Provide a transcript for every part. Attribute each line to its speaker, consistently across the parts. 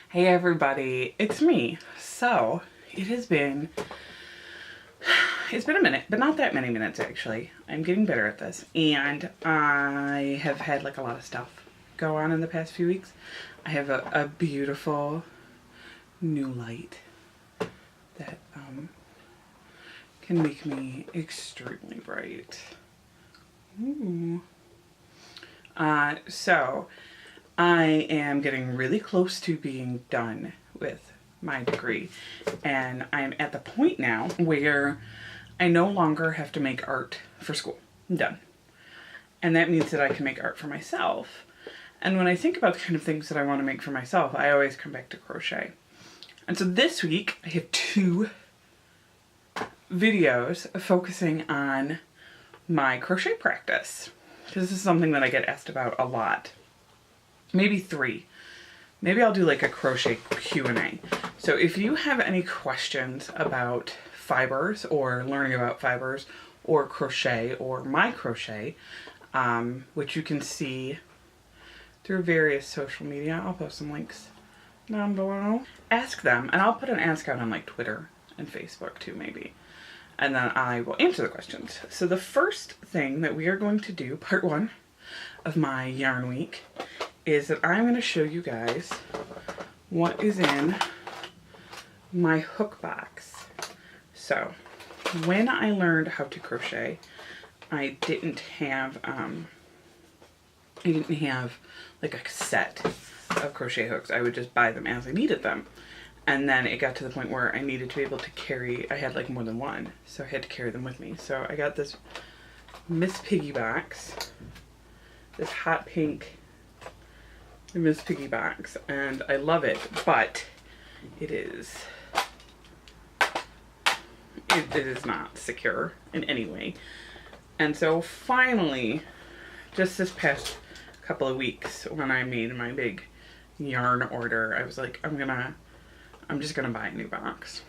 Speaker 1: Hey everybody, it's me. So, it's been a minute, but not that many minutes actually. I'm getting better at this, and I have had like a lot of stuff go on in the past few weeks. I have a beautiful new light that can make me extremely bright. Ooh. So I am getting really close to being done with my degree, and I'm at the point now where I no longer have to make art for school. I'm done. And that means that I can make art for myself. And when I think about the kind of things that I want to make for myself, I always come back to crochet. And so this week I have 2 videos focusing on my crochet practice, because this is something that I get asked about a lot. Maybe 3. Maybe I'll do like a crochet Q&A. So if you have any questions about fibers or learning about fibers or crochet or my crochet, which you can see through various social media, I'll post some links down below. Ask them, and I'll put an ask out on like Twitter and Facebook too maybe. And then I will answer the questions. So the first thing that we are going to do, part 1 of my yarn week, is that I'm going to show you guys what is in my hook box. So when I learned how to crochet, I didn't have like a set of crochet hooks. I would just buy them as I needed them. And then it got to the point where I needed to be able to carry, I had like more than one, so I had to carry them with me. So I got this Miss Piggy box, this hot pink Miss Piggy box, and I love it, but it is not secure in any way. And so finally, just this past couple of weeks, when I made my big yarn order, I was like, I'm just gonna buy a new box.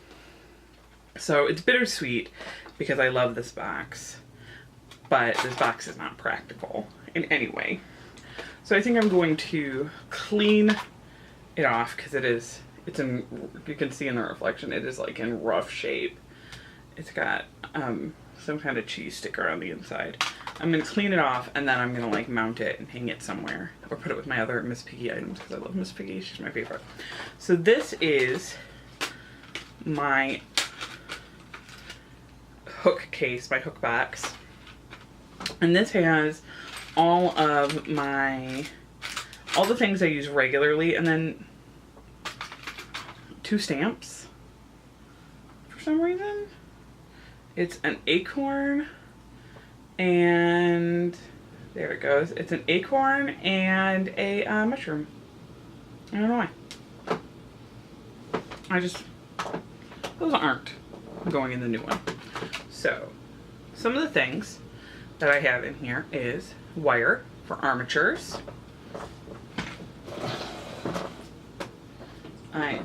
Speaker 1: So it's bittersweet because I love this box, but this box is not practical in any way. So I think I'm going to clean it off because it's in, you can see in the reflection, it is like in rough shape. It's got some kind of cheese sticker on the inside. I'm gonna clean it off, and then I'm gonna like mount it and hang it somewhere, or put it with my other Miss Piggy items because I love Miss Piggy. She's my favorite. So this is my hook case, my hook box, and this has all the things I use regularly, and then 2 stamps for some reason. It's an acorn, and there it goes. It's an acorn and a mushroom. I don't know why. Those aren't going in the new one. So some of the things that I have in here is wire for armatures. I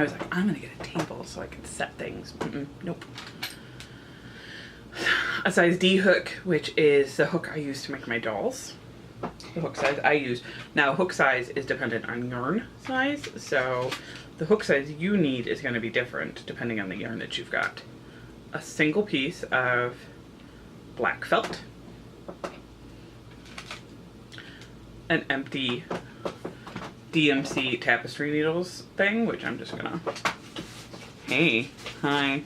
Speaker 1: was like, I'm gonna get a table so I can set things. Nope. A size D hook, which is the hook I use to make my dolls. The hook size I use. Now, hook size is dependent on yarn size, so the hook size you need is going to be different depending on the yarn that you've got. A single piece of black felt, an empty DMC tapestry needles thing, which I'm just gonna, hey, hi, I'm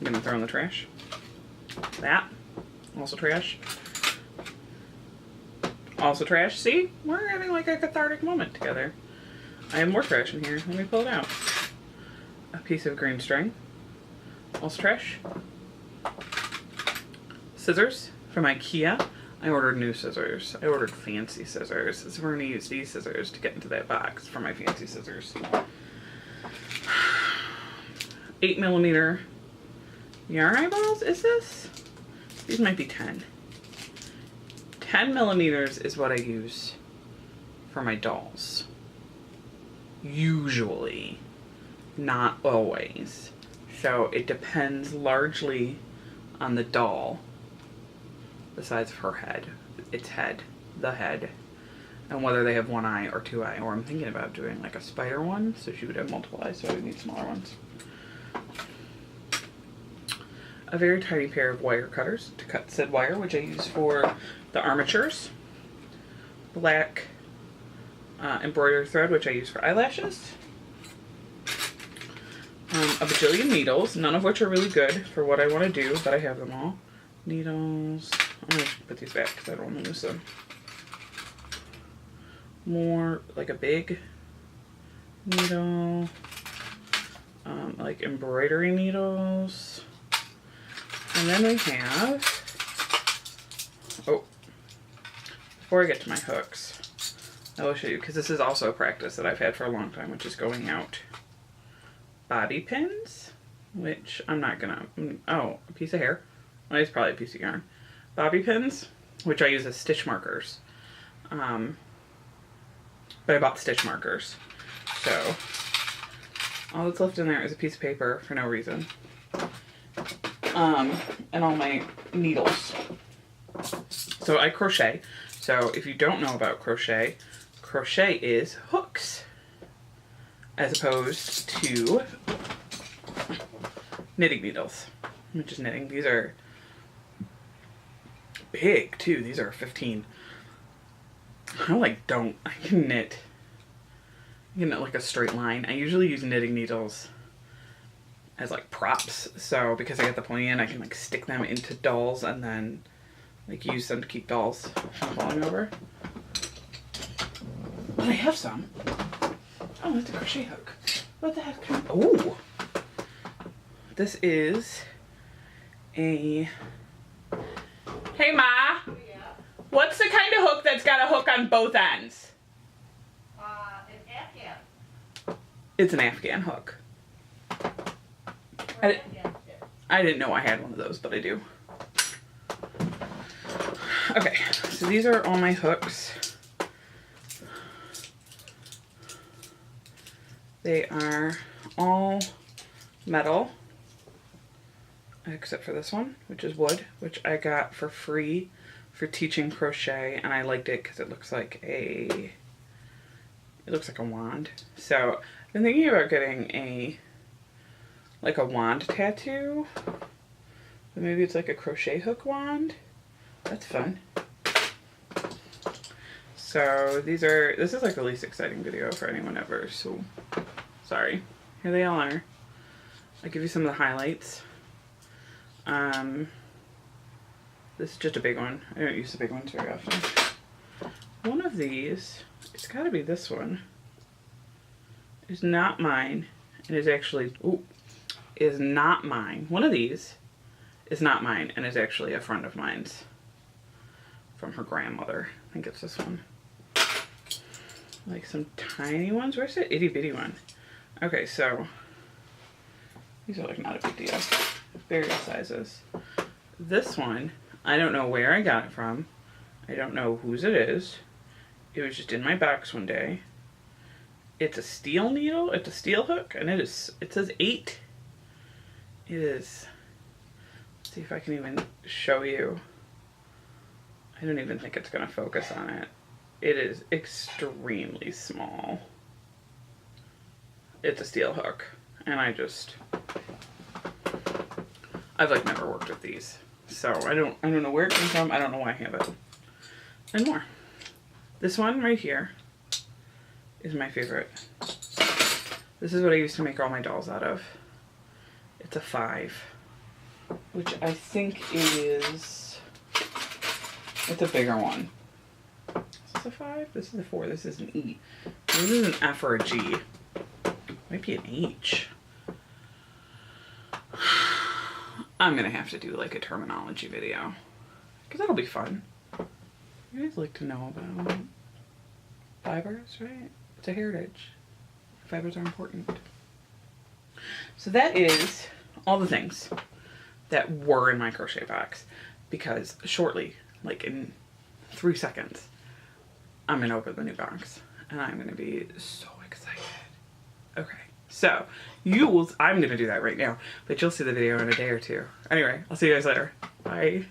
Speaker 1: gonna throw in the trash. That, also trash. Also trash. See, we're having like a cathartic moment together. I have more trash in here. Let me pull it out. A piece of green string. Also trash. Scissors from IKEA. I ordered new scissors. I ordered fancy scissors. So we're gonna use these scissors to get into that box for my fancy scissors. 8mm yarn eyeballs, is this? These might be 10. 10mm is what I use for my dolls. Usually, not always. So it depends largely on the doll, the size of her head, its head, the head, and whether they have one eye or two eye, or I'm thinking about doing like a spider one, so she would have multiple eyes, so I would need smaller ones. A very tiny pair of wire cutters to cut said wire, which I use for the armatures. Black embroidery thread, which I use for eyelashes. A bajillion needles, none of which are really good for what I want to do, but I have them all. Needles. I'm going to put these back because I don't want to lose them. More like a big needle. Like embroidery needles. And then we have, oh, before I get to my hooks, I will show you, because this is also a practice that I've had for a long time, which is going out. Bobby pins, which I'm not gonna, oh, a piece of hair. Well, it's probably a piece of yarn. Bobby pins, which I use as stitch markers. But I bought stitch markers. So, all that's left in there is a piece of paper for no reason. And all my needles. So I crochet. So if you don't know about crochet, crochet is hooks as opposed to knitting needles, which is knitting. These are big too. These are 15. I can knit like a straight line. I usually use knitting needles as like props, so because I get the plan, I can like stick them into dolls and then like use them to keep dolls from falling over. But I have some. Oh, it's a crochet hook. What the heck? Oh, this is a. Hey Ma.
Speaker 2: Yeah.
Speaker 1: What's the kind of hook that's got a hook on both ends?
Speaker 2: An Afghan.
Speaker 1: It's an Afghan hook. I didn't know I had one of those, but I do. Okay, so these are all my hooks. They are all metal, except for this one, which is wood, which I got for free for teaching crochet, and I liked it because it looks like a wand. So I've been thinking about getting a wand tattoo, but maybe it's like a crochet hook wand. That's fun. So this is like the least exciting video for anyone ever, so sorry. Here they all are. I'll give you some of the highlights. This is just a big one. I don't use the big ones very often. One of these, it's gotta be this one, is not mine. It is actually, is not mine. One of these is not mine and is actually a friend of mine's from her grandmother. I think it's this one. Like some tiny ones. Where's that itty bitty one? Okay, so these are like not a big deal. Various sizes. This one, I don't know where I got it from. I don't know whose it is. It was just in my box one day. It's a steel needle, it's a steel hook, and it says 8. It is, let's see if I can even show you. I don't even think it's gonna focus on it. It is extremely small. It's a steel hook, and I've like never worked with these. So I don't know where it came from, I don't know why I have it. And more. This one right here is my favorite. This is what I used to make all my dolls out of. It's a 5, which I think is, it's a bigger one. Is this a 5? This is a 4. This is an E. This is an F or a G. Might be an H. I'm gonna have to do like a terminology video, because that'll be fun. You guys like to know about fibers, right? It's a heritage. Fibers are important. So that is all the things that were in my crochet box, because shortly, like in 3 seconds, I'm gonna open the new box and I'm gonna be so excited. Okay, so I'm gonna do that right now, but you'll see the video in a day or two. Anyway, I'll see you guys later. Bye.